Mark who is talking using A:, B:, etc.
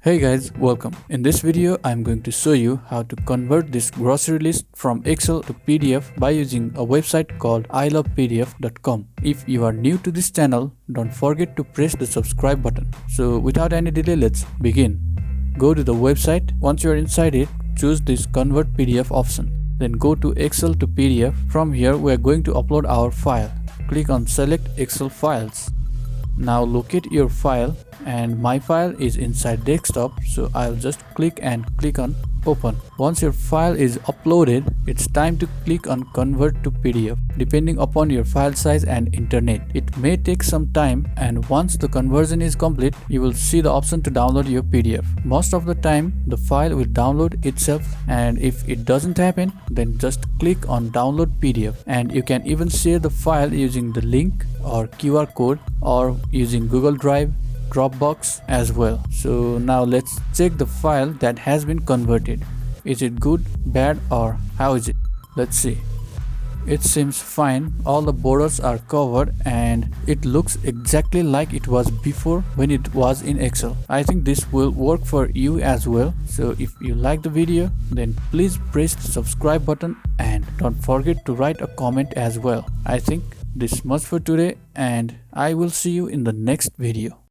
A: Hey guys, welcome. In this video, I'm going to show you how to convert this grocery list from Excel to PDF by using a website called ilovepdf.com. If you are new to this channel, don't forget to press the subscribe button. So without any delay, let's begin. Go to the website. Once you are inside it, choose this convert PDF option. Then go to Excel to PDF. From here, we are going to upload our file. Click on select Excel files. Now locate your file, and my file is inside desktop, so I'll just click on open. Once your file is uploaded, it's time to click on convert to PDF. Depending upon your file size and internet, it may take some time, and once the conversion is complete, you will see the option to download your PDF. Most of the time the file will download itself, and if it doesn't happen, then just click on download PDF, and you can even share the file using the link or QR code or using Google Drive, Dropbox as well. So now let's check the file that has been converted. Is it good, bad, or how is it? Let's see. It seems fine. All the borders are covered and it looks exactly like it was before when it was in Excel. I think this will work for you as well. So if you like the video, then please press the subscribe button and don't forget to write a comment as well. I think this much for today, and I will see you in the next video.